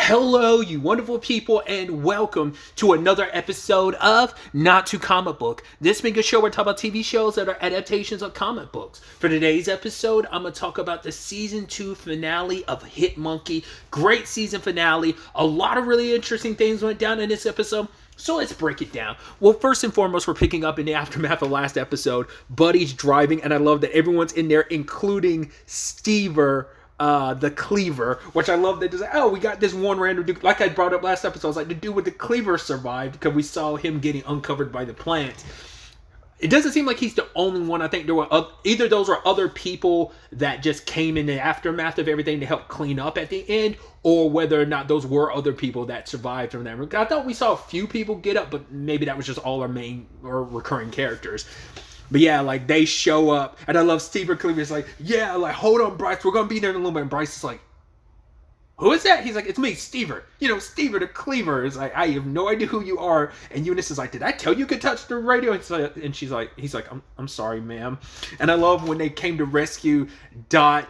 Hello, you wonderful people, and welcome to another episode of Not to Comic Book. This being a show where we talk about TV shows that are adaptations of comic books. For today's episode, I'm going to talk about the season 2 finale of Hit Monkey. Great season finale. A lot of really interesting things went down in this episode. So let's break it down. Well, first and foremost, we're picking up in the aftermath of last episode. Buddy's driving, and I love that everyone's in there, including Stever, the cleaver, which I love that just like, oh, we got this one random dude, like I brought up last episode. I was like, the dude with the cleaver survived because we saw him getting uncovered by the plant. It doesn't seem like he's the only one. I think there were either those or other people that just came in the aftermath of everything to help clean up at the end, or whether or not those were other people that survived from that. I thought we saw a few people get up, but maybe that was just all our main or recurring characters. But yeah, like they show up, and I love Steve Cleaver's like, yeah, like hold on, Bryce, we're gonna be there in a little bit. And Bryce is like, who is that? He's like, it's me, Stever. Stever the Cleaver is like, I have no idea who you are. And Eunice is like, did I tell you could touch the radio? And he's like, I'm sorry, ma'am. And I love when they came to rescue Dot,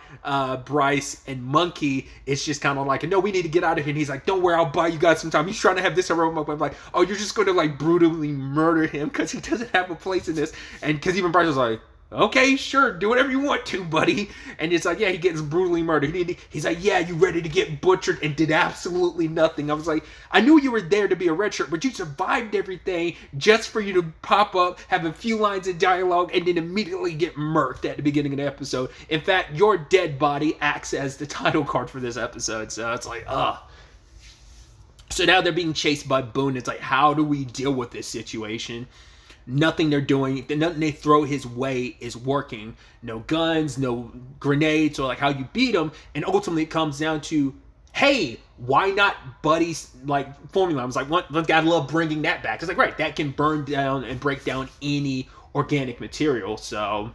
Bryce, and Monkey. It's just kind of like, no, we need to get out of here. And he's like, don't worry, I'll buy you guys some time. He's trying to have this aroma. I'm like, oh, you're just going to like brutally murder him because he doesn't have a place in this. And because even Bryce was like, okay, sure, do whatever you want to, buddy. And it's like, yeah, he gets brutally murdered. He's like, yeah, you ready to get butchered, and did absolutely nothing. I was like, I knew you were there to be a red shirt, but you survived everything just for you to pop up, have a few lines of dialogue, and then immediately get murked at the beginning of the episode. In fact, your dead body acts as the title card for this episode, so it's like, ugh. So now they're being chased by Boone. It's like, how do we deal with this situation? Nothing they're doing, nothing they throw his way is working. No guns, no grenades, or like how you beat them. And ultimately it comes down to, hey, why not Buddy's like formula? I was like, one gotta love bringing that back. It's like, right, that can burn down and break down any organic material. So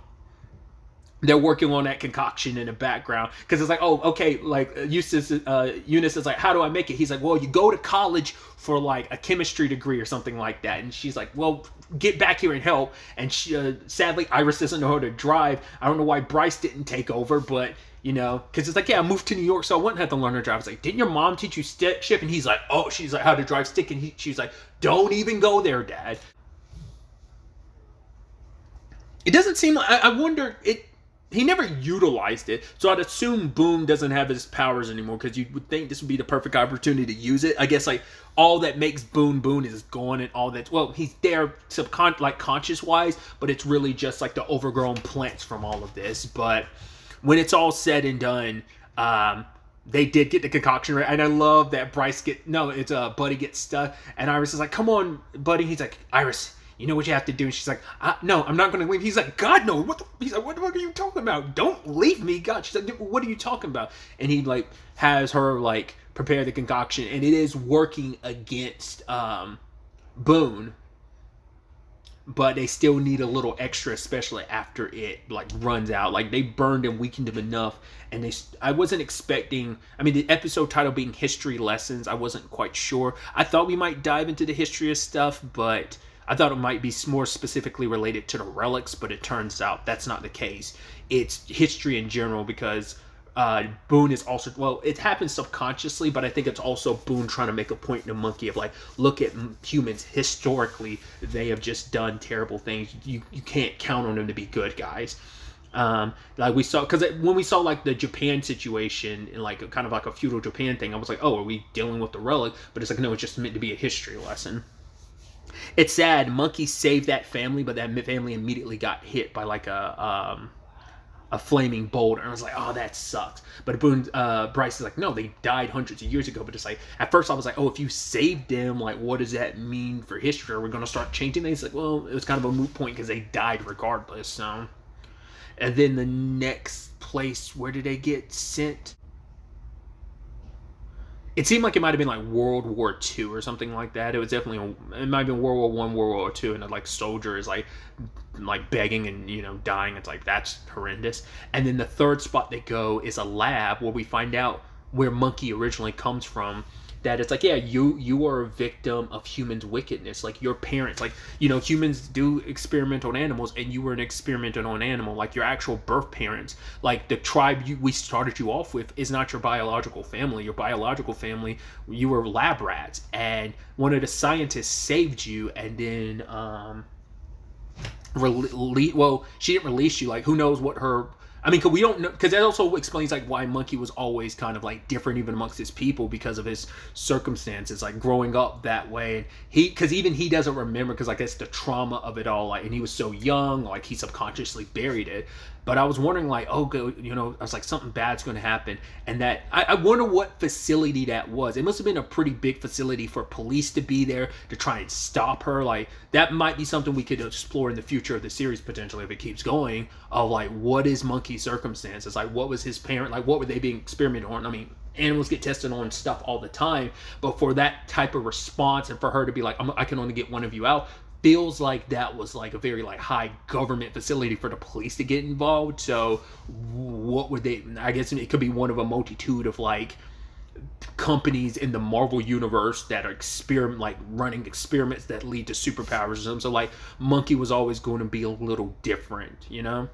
they're working on that concoction in the background because it's like, oh, okay, like Eunice is like, how do I make it? He's like, well, you go to college for like a chemistry degree or something like that. And she's like, well, get back here and help. And she, sadly, Iris doesn't know how to drive. I don't know why Bryce didn't take over, but because it's like, yeah, I moved to New York, so I wouldn't have to learn how to drive. I was like, didn't your mom teach you stick shift? And he's like, oh, she's like, how to drive stick. And she's like, don't even go there, Dad. It doesn't seem like, I wonder, he never utilized it, so I'd assume Boone doesn't have his powers anymore, because you would think this would be the perfect opportunity to use it. I guess like all that makes Boone is gone, and all that, well, he's there conscious wise, but it's really just like the overgrown plants from all of this. But when it's all said and done, they did get the concoction right, and I love that Buddy gets stuck, and Iris is like, come on, Buddy. He's like, Iris, you know what you have to do? And she's like, no, I'm not going to leave. He's like, God, no. He's like, what the fuck are you talking about? Don't leave me, God. She's like, what are you talking about? And he like has her like prepare the concoction, and it is working against Boone, but they still need a little extra, especially after it like runs out. Like they burned and weakened him enough, and I wasn't expecting. I mean, the episode title being History Lessons, I wasn't quite sure. I thought we might dive into the history of stuff, but I thought it might be more specifically related to the relics, but it turns out that's not the case. It's history in general, because Boone is also, well, it happens subconsciously, but I think it's also Boone trying to make a point in the Monkey of like, look at humans historically, they have just done terrible things. You can't count on them to be good guys. Like we saw, because when we saw like the Japan situation in like kind of like a feudal Japan thing, I was like, oh, are we dealing with the relic? But it's like, no, it's just meant to be a history lesson. It's sad. Monkey saved that family, but that family immediately got hit by like a flaming boulder, and I was like, oh, that sucks. But Bryce is like, no, they died hundreds of years ago. But it's like, at first I was like, oh, if you saved them, like, what does that mean for history? Are we going to start changing things? Like, well, it was kind of a moot point because they died regardless. So, and then the next place, where did they get sent? It seemed like it might have been like World War II or something like that. It was definitely, it might have been World War I, World War II, and like soldier is like begging and dying. It's like, that's horrendous. And then the third spot they go is a lab where we find out where Monkey originally comes from. that it's like, yeah, you are a victim of humans' wickedness. Like your parents, like, humans do experiment on animals, and you were an experiment on an animal. Like your actual birth parents, like the tribe we started you off with, is not your biological family. Your biological family, you were lab rats, and one of the scientists saved you, and then well, she didn't release you. Like, who knows what her, I mean, cause we don't know, because that also explains like why Monkey was always kind of like different even amongst his people, because of his circumstances, like growing up that way. And because even he doesn't remember, because like it's the trauma of it all, like, and he was so young, like he subconsciously buried it. But I was wondering, like, I was like, something bad's going to happen. And that, I wonder what facility that was. It must have been a pretty big facility for police to be there to try and stop her. Like, that might be something we could explore in the future of the series, potentially, if it keeps going. Of, like, what is Monkey's circumstances? Like, what was his parent? Like, what were they being experimented on? I mean, animals get tested on stuff all the time. But for that type of response, and for her to be like, I can only get one of you out, feels like that was like a very like high government facility for the police to get involved. So what would they, I guess it could be one of a multitude of like companies in the Marvel universe that are running experiments that lead to superpowers or something. So like Monkey was always going to be a little different, And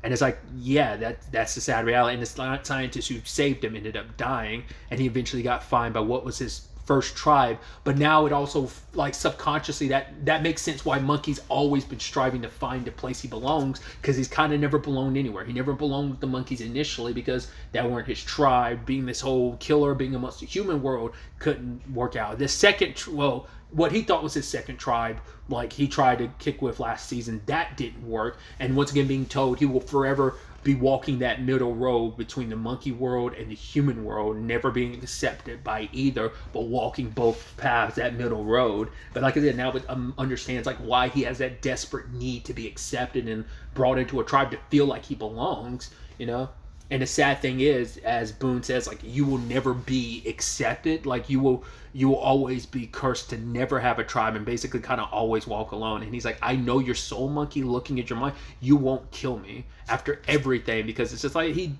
it's like, yeah, that's the sad reality. And the scientist who saved him ended up dying, and he eventually got fined by what was his first tribe. But now it also, like, subconsciously, that makes sense why Monkey's always been striving to find a place he belongs, because he's kind of never belonged anywhere. He never belonged with the monkeys initially because that weren't his tribe. Being this whole killer, being amongst the human world, couldn't work out. The second, what he thought was his second tribe, like he tried to kick with last season, that didn't work. And once again, being told he will forever be walking that middle road between the monkey world and the human world, never being accepted by either, but walking both paths, that middle road. But like I said, now it understands like why he has that desperate need to be accepted and brought into a tribe to feel like he belongs, And the sad thing is, as Boone says, like, you will never be accepted. Like, you will always be cursed to never have a tribe and basically kind of always walk alone. And he's like, I know your soul monkey looking at your mind. You won't kill me after everything, because it's just like he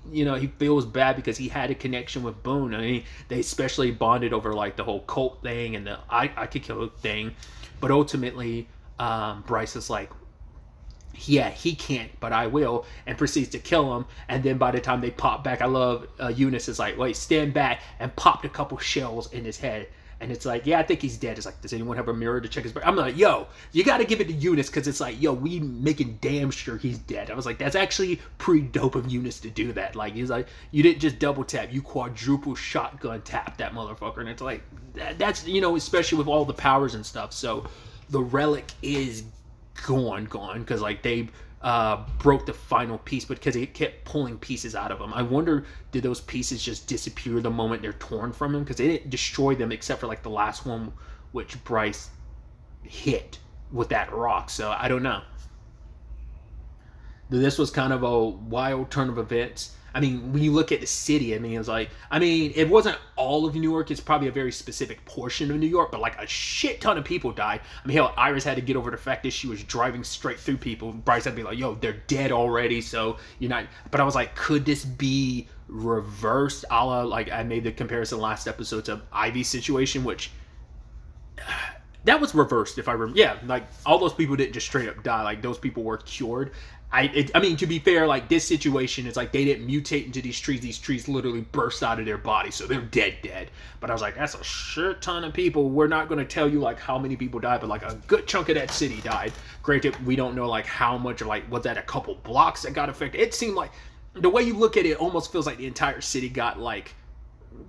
feels bad because he had a connection with Boone. I mean, they especially bonded over like the whole cult thing and the I could kill thing. But ultimately, Bryce is like, yeah, he can't, but I will, and proceeds to kill him. And then by the time they pop back, I love Eunice is like, wait, stand back, and popped a couple shells in his head. And it's like, yeah, I think he's dead. It's like, does anyone have a mirror to check his brain? I'm like, yo, you got to give it to Eunice, because it's like, yo, we making damn sure he's dead. I was like, that's actually pretty dope of Eunice to do that. Like, he's like, you didn't just double tap, you quadruple shotgun tap that motherfucker. And it's like, that's, especially with all the powers and stuff. So the relic is gone, because like they broke the final piece, but because it kept pulling pieces out of him. I wonder, did those pieces just disappear the moment they're torn from him? Because they didn't destroy them except for like the last one, which Bryce hit with that rock. So I don't know. This was kind of a wild turn of events. I mean, when you look at the city, it wasn't all of New York. It's probably a very specific portion of New York, but like a shit ton of people died. I mean, hell, Iris had to get over the fact that she was driving straight through people. Bryce had to be like, yo, they're dead already, so you're not. But I was like, could this be reversed? A la, like, I made the comparison last episode to Ivy's situation, which that was reversed, if I remember. Yeah, like, all those people didn't just straight up die. Like, those people were cured. I mean, to be fair, like, this situation is like they didn't mutate into these trees. These trees literally burst out of their body, so they're dead. But I was like, that's a shit ton of people. We're not going to tell you, like, how many people died, but, like, a good chunk of that city died. Granted, we don't know, like, how much, or, like, was that a couple blocks that got affected? It seemed like, the way you look at it, almost feels like the entire city got, like,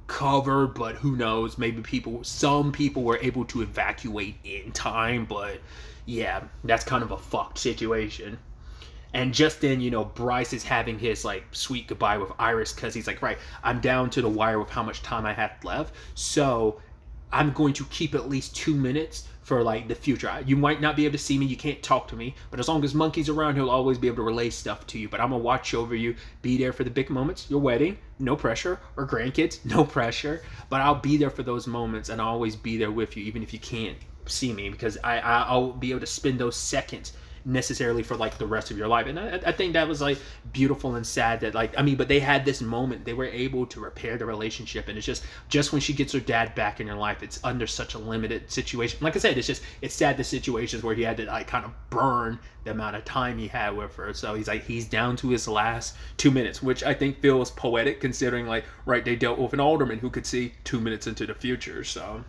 covered, but who knows? Maybe some people were able to evacuate in time, but, yeah, that's kind of a fucked situation. And just then, Bryce is having his, like, sweet goodbye with Iris, because he's like, right, I'm down to the wire with how much time I have left, so I'm going to keep at least 2 minutes for, like, the future. You might not be able to see me, you can't talk to me, but as long as Monkey's around, he'll always be able to relay stuff to you. But I'm going to watch over you, be there for the big moments, your wedding, no pressure, or grandkids, no pressure, but I'll be there for those moments, and I'll always be there with you, even if you can't see me, because I'll be able to spend those seconds necessarily for like the rest of your life. And I think that was like beautiful and sad that like, I mean, but they had this moment, they were able to repair the relationship. And it's just when she gets her dad back in her life, it's under such a limited situation. Like I said, it's sad, the situations where he had to like kind of burn the amount of time he had with her. So he's down to his last 2 minutes, which I think feels poetic considering like, right, they dealt with an alderman who could see 2 minutes into the future. So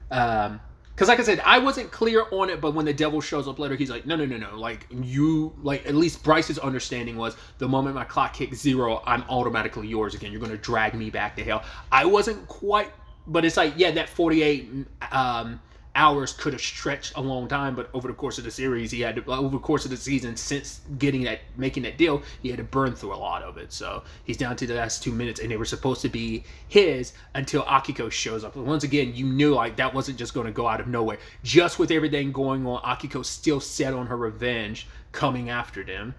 because like I said, I wasn't clear on it, but when the devil shows up later, he's like, no, like you, like at least Bryce's understanding was the moment my clock hits 0, I'm automatically yours again. You're going to drag me back to hell. I wasn't quite, but it's like, yeah, that 48 hours could have stretched a long time, but over the course of the series, he had to, over the course of the season, since making that deal, he had to burn through a lot of it. So he's down to the last 2 minutes, and they were supposed to be his until Akiko shows up. And once again, you knew like that wasn't just going to go out of nowhere. Just with everything going on, Akiko still set on her revenge, coming after them.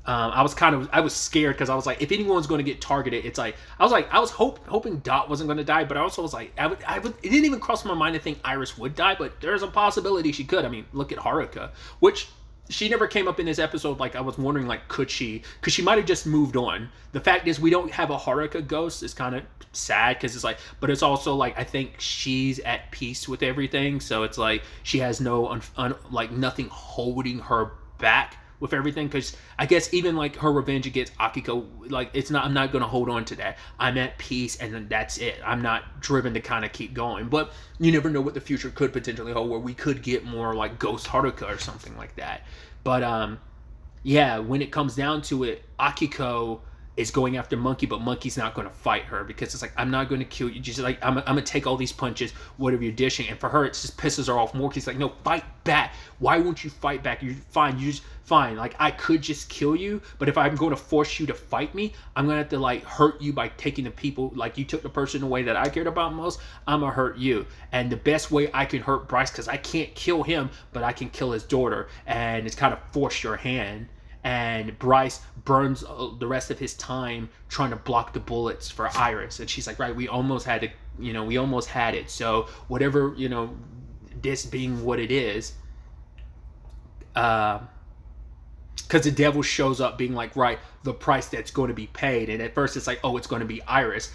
I was scared because I was like, if anyone's going to get targeted, it's like I was hoping Dot wasn't going to die, but I also was like, it didn't even cross my mind to think Iris would die, but there's a possibility she could. I mean, look at Haruka, which she never came up in this episode. Like I was wondering, like, could she? Because she might have just moved on. The fact is, we don't have a Haruka ghost. It's kind of sad because it's like, but it's also like I think she's at peace with everything, so it's like she has no like nothing holding her back with everything, because I guess even like her revenge against Akiko, like I'm not gonna hold on to that. I'm at peace and then that's it. I'm not driven to kind of keep going. But you never know what the future could potentially hold, where we could get more like Ghost Haruka or something like that. But yeah, when it comes down to it, Akiko is going after Monkey, but Monkey's not going to fight her because it's like, I'm not going to kill you. Just like, I'm going to take all these punches, whatever you're dishing. And for her, it just pisses her off more. He's like, no, fight back. Why won't you fight back? You're fine. You just fine. Like, I could just kill you, but if I'm going to force you to fight me, I'm going to have to like hurt you by taking the people, like you took the person away that I cared about most. I'm going to hurt you. And the best way I can hurt Bryce, because I can't kill him, but I can kill his daughter. And it's kind of force your hand. And Bryce burns the rest of his time trying to block the bullets for Iris. And she's like, right, we almost had it. So whatever, this being what it is, because the devil shows up being like, right, the price that's going to be paid. And at first it's like, oh, it's going to be Iris.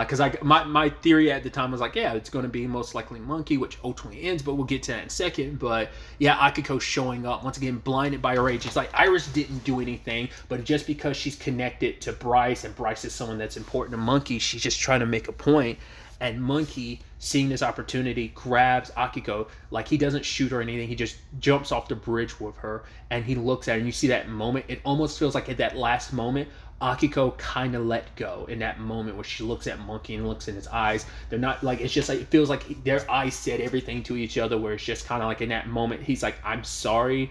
Because my theory at the time was like, yeah, it's going to be most likely Monkey, which ultimately ends, but we'll get to that in a second. But yeah, Akiko showing up, once again, blinded by her rage. It's like Iris didn't do anything, but just because she's connected to Bryce, and Bryce is someone that's important to Monkey, she's just trying to make a point. And Monkey, seeing this opportunity, grabs Akiko. Like, he doesn't shoot her or anything. He just jumps off the bridge with her, and he looks at her, and you see that moment. It almost feels like at that last moment, Akiko kind of let go in that moment where she looks at Monkey and looks in his eyes. They're not like, it's just like, it feels like their eyes said everything to each other, where it's just kind of like in that moment, he's like, I'm sorry.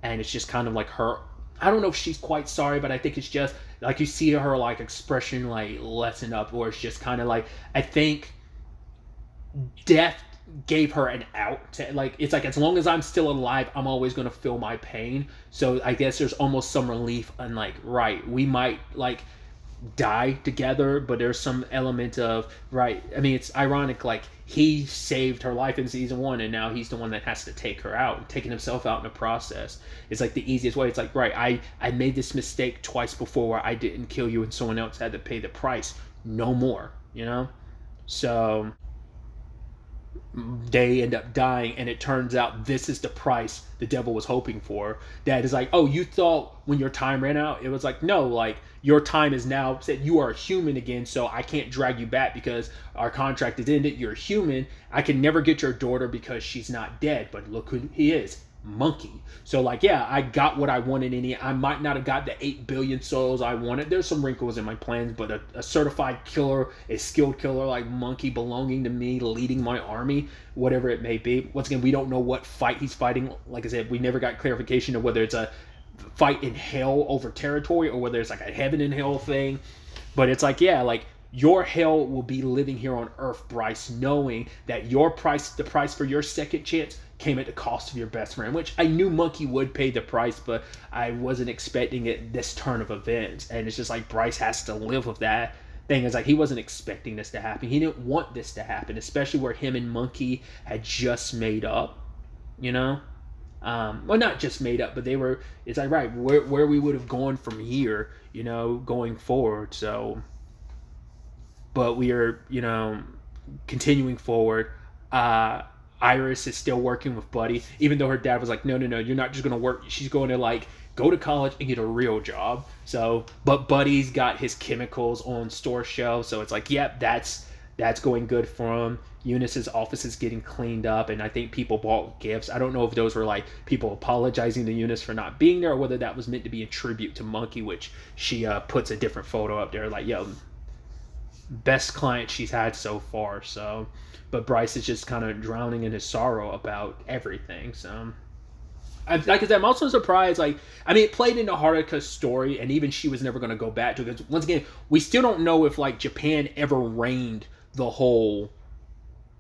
And it's just kind of like her, I don't know if she's quite sorry, but I think it's just like you see her like expression like lessen up, or it's just kind of like, I think death gave her an out to, like, it's like, as long as I'm still alive, I'm always going to feel my pain. So I guess there's almost some relief on like, right, we might like die together, but there's some element of, right, I mean, it's ironic, like he saved her life in season 1, and now he's the one that has to take her out, taking himself out in the process. It's like the easiest way. It's like, right, I made this mistake twice before where I didn't kill you and someone else had to pay the price. No more, So they end up dying, and it turns out this is the price the devil was hoping for. That is like, oh, you thought when your time ran out, it was like, no, like your time is now said, you are a human again, so I can't drag you back because our contract is ended. You're human. I can never get your daughter because she's not dead, but look who he is. Monkey. So like, yeah, I got what I wanted I might not have got the 8 billion souls I wanted. There's some wrinkles in my plans, but a certified killer, a skilled killer like Monkey belonging to me, leading my army, whatever it may be. Once again, we don't know what fight he's fighting. Like I said, we never got clarification of whether it's a fight in hell over territory or whether it's like a heaven and hell thing. But it's like, yeah, like your hell will be living here on Earth, Bryce, knowing that the price for your second chance came at the cost of your best friend, which I knew Monkey would pay the price, but I wasn't expecting it this turn of events. And it's just like Bryce has to live with that thing. It's like he wasn't expecting this to happen. He didn't want this to happen, especially where him and Monkey had just made up, Well, not just made up, but they were. It's like, right, where we would have gone from here, going forward. So, but we are, continuing forward. Iris is still working with Buddy, even though her dad was like, no, no, no, you're not just gonna work. She's going to like go to college and get a real job. So, but Buddy's got his chemicals on store shelves, so it's like, yep, that's going good for him. Eunice's office is getting cleaned up, and I think people bought gifts. I don't know if those were like people apologizing to Eunice for not being there, or whether that was meant to be a tribute to Monkey, which she puts a different photo up there, like, yo, best client she's had so far. So, but Bryce is just kind of drowning in his sorrow about everything. So, like I said, I'm also surprised. Like, I mean, it played into Haruka's story, and even she was never going to go back to it. Because once again, we still don't know if like Japan ever reined the whole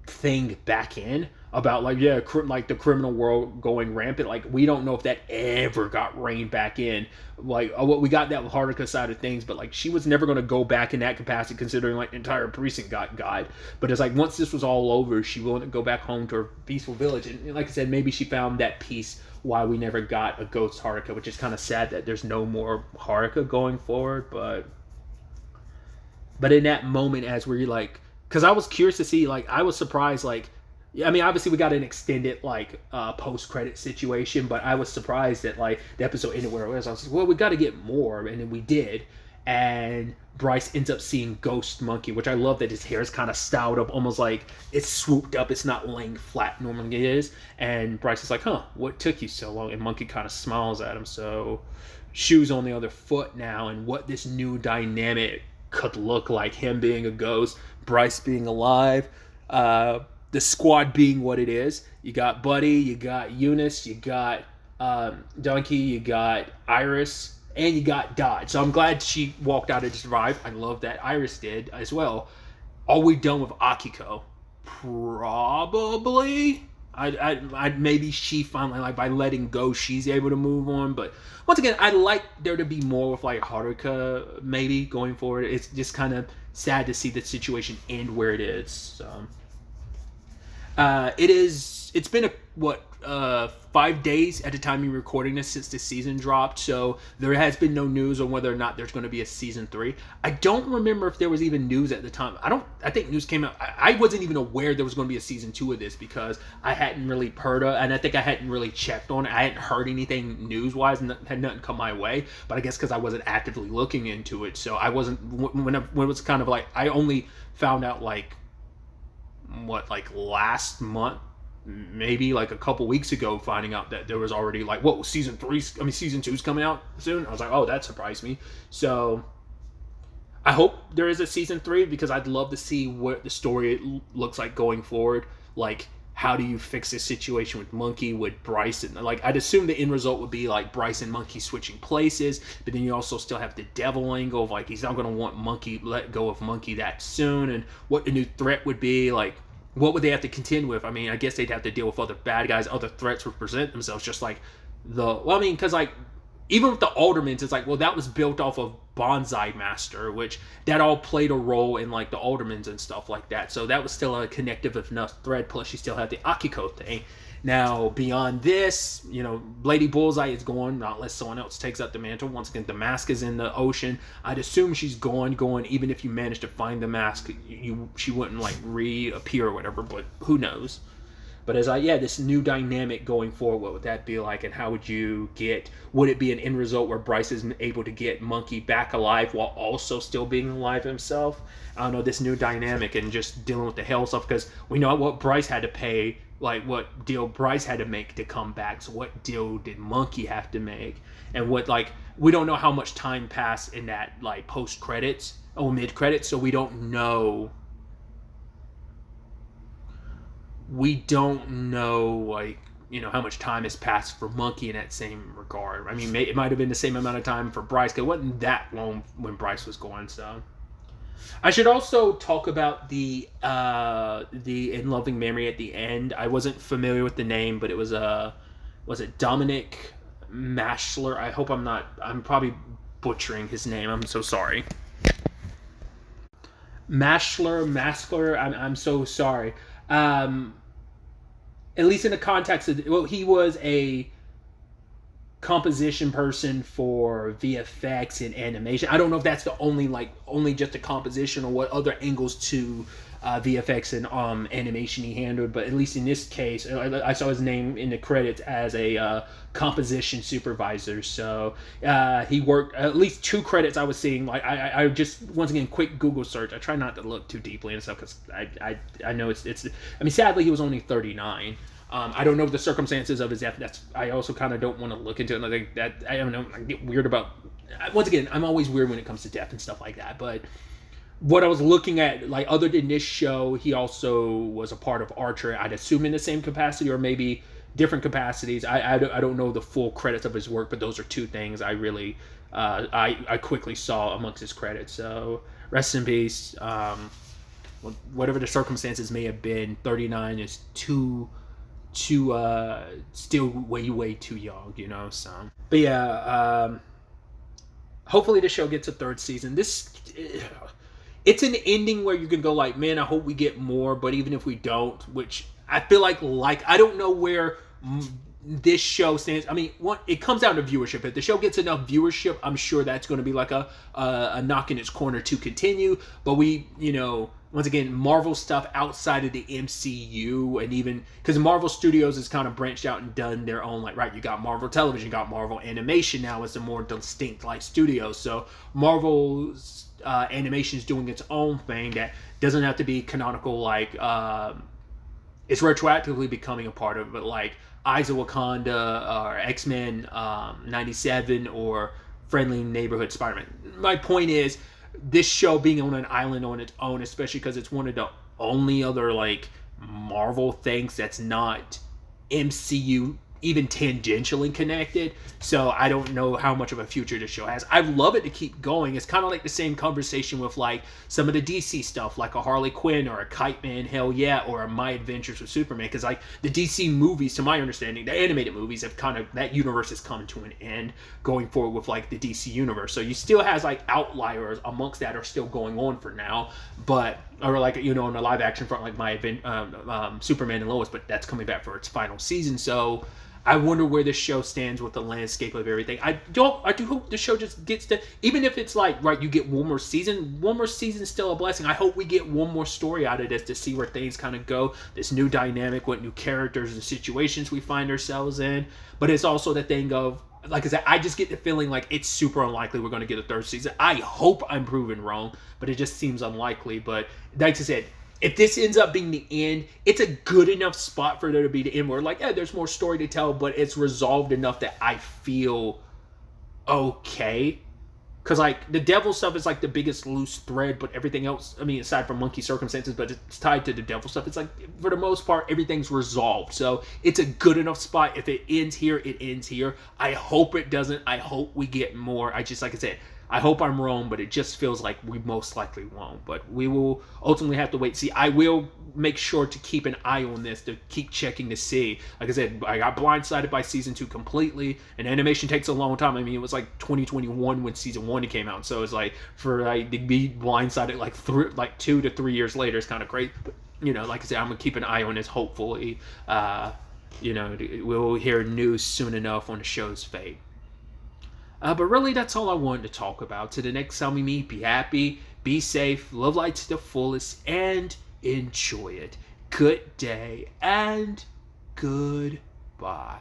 thing back in about like, yeah, like the criminal world going rampant. Like, we don't know if that ever got reined back in. Like, we got that with Haruka's side of things, but like she was never going to go back in that capacity, considering like the entire precinct got guyed. But it's like once this was all over, she wanted to go back home to her peaceful village, and like I said, maybe she found that peace why we never got a ghost Haruka, which is kind of sad that there's no more Haruka going forward. But in that moment, as we're like, because I was curious to see, like, I was surprised, like, I mean, obviously we got an extended like post-credit situation, but I was surprised that like the episode ended where it was. I was like, well, we got to get more, and then we did. And Bryce ends up seeing Ghost Monkey, which I love that his hair is kind of styled up, almost like it's swooped up. It's not laying flat normally it is. And Bryce is like, huh, what took you so long? And Monkey kind of smiles at him. So shoes on the other foot now, and what this new dynamic could look like, him being a ghost, Bryce being alive, the squad being what it is. You got Buddy, you got Eunice, you got Donkey, you got Iris, and you got Dodge. So I'm glad she walked out and survived. I love that Iris did as well. Are we done with Akiko? Probably. I maybe she finally, like, by letting go, she's able to move on. But once again, I'd like there to be more with like Haruka maybe going forward. It's just kind of sad to see the situation end where it is. So it's been 5 days at the time of recording this since the season dropped, so there has been no news on whether or not there's going to be a season 3. I don't remember if there was even news at the time. I think news came out. I wasn't even aware there was going to be a season 2 of this because I hadn't really heard of, and I think I hadn't really checked on it. I hadn't heard anything news-wise, and had nothing come my way, but I guess because I wasn't actively looking into it, so I wasn't, when it was kind of like, I only found out like last month, maybe like a couple weeks ago, finding out that there was already like, whoa, season 2's coming out soon. I was like, oh, that surprised me. So I hope there is a season 3, because I'd love to see what the story looks like going forward. Like, how do you fix this situation with Monkey, with Bryce? And like, I'd assume the end result would be like Bryce and Monkey switching places, but then you also still have the devil angle of like, he's not going to want Monkey, let go of Monkey that soon, and what the new threat would be. Like, what would they have to contend with? I mean, I guess they'd have to deal with other bad guys, other threats would present themselves, just like because like, even with the Aldermans, it's like, well, that was built off of Bonsai Master, which that all played a role in like the Aldermans and stuff like that. So that was still a connective enough thread. Plus, you still had the Akiko thing. Now, beyond this, Lady Bullseye is gone, not unless someone else takes up the mantle. Once again, the mask is in the ocean. I'd assume she's gone. Even if you manage to find the mask, she wouldn't like reappear or whatever, but who knows? But this new dynamic going forward, what would that be like, and how would it be an end result where Bryce is able to get Monkey back alive while also still being alive himself? I don't know, this new dynamic and just dealing with the hell stuff, because we know what Bryce had to pay, like what deal Bryce had to make to come back. So what deal did Monkey have to make? And what, like, we don't know how much time passed in that like post-credits or mid-credits, so we don't know like, how much time has passed for Monkey in that same regard. I mean, it might have been the same amount of time for Bryce, because it wasn't that long when Bryce was gone. So I should also talk about the In Loving Memory at the end. I wasn't familiar with the name, but it was it Dominic Mashler? I hope I'm probably butchering his name. I'm so sorry. Maskler, I'm so sorry. At least in the context of, he was a composition person for VFX and animation. I don't know if that's the only just a composition or what other angles to VFX and animation he handled, but at least in this case, I saw his name in the credits as a composition supervisor. So he worked at least 2 credits I was seeing. Like I just, once again, quick Google search. I try not to look too deeply and stuff because I know it's. I mean, sadly, he was only 39. I don't know the circumstances of his death. I also kind of don't want to look into it. Like that, I don't know. I get weird about. Once again, I'm always weird when it comes to death and stuff like that. But what I was looking at, like other than this show, he also was a part of Archer. I'd assume in the same capacity or maybe different capacities. I don't know the full credits of his work, but those are 2 things I really I quickly saw amongst his credits. So rest in peace. Whatever the circumstances may have been, 39 is too still way too young, you know. So, but yeah, hopefully the show gets a 3rd season. It's an ending where you can go like, man, I hope we get more. But even if we don't, which I feel like I don't know where this show stands. I mean, it comes down to viewership. If the show gets enough viewership, I'm sure that's going to be like a knock in its corner to continue. But once again, Marvel stuff outside of the MCU, and even because Marvel Studios has kind of branched out and done their own, like, right, you got Marvel Television, you got Marvel Animation now as a more distinct like studio. So Marvel's animation is doing its own thing that doesn't have to be canonical, like it's retroactively becoming a part of it, like Eyes of Wakanda or X-Men 97 or Friendly Neighborhood Spider-Man. My point is, this show being on an island on its own, especially because it's one of the only other like Marvel things that's not MCU even tangentially connected. So I don't know how much of a future this show has. I'd love it to keep going. It's kind of like the same conversation with like some of the DC stuff, like a Harley Quinn or a Kite Man, hell yeah, or a My Adventures with Superman. Because like the DC movies, to my understanding, the animated movies have kind of, that universe has come to an end going forward with like the DC universe. So you still has like outliers amongst that are still going on for now, but or like, you know, on the live action front, like Superman and Lois, but that's coming back for its final season. So I wonder where this show stands with the landscape of everything. I do hope the show just gets to, even if it's like, right, you get one more season is still a blessing. I hope we get one more story out of this to see where things kind of go, this new dynamic, what new characters and situations we find ourselves in. But it's also the thing of, like I said, I just get the feeling like it's super unlikely we're going to get a 3rd season. I hope I'm proven wrong, but it just seems unlikely. But like I said, if this ends up being the end, it's a good enough spot for there to be the end where, like, yeah, there's more story to tell, but it's resolved enough that I feel okay. Because, like, the devil stuff is, like, the biggest loose thread, but everything else, I mean, aside from monkey circumstances, but it's tied to the devil stuff. It's, like, for the most part, everything's resolved. So it's a good enough spot. If it ends here, it ends here. I hope it doesn't. I hope we get more. Like I said, I hope I'm wrong, but it just feels like we most likely won't. But we will ultimately have to wait and see. I will make sure to keep an eye on this, to keep checking to see. Like I said, I got blindsided by season 2 completely, and animation takes a long time. I mean, it was like 2021 when season 1 came out, so it's like for like to be blindsided like 2 to 3 years later is kind of great. But you know, like I said, I'm gonna keep an eye on this. Hopefully, you know, we'll hear news soon enough on the show's fate. But really, that's all I wanted to talk about. To the next time we meet, be happy, be safe, live life to the fullest, and enjoy it. Good day and goodbye.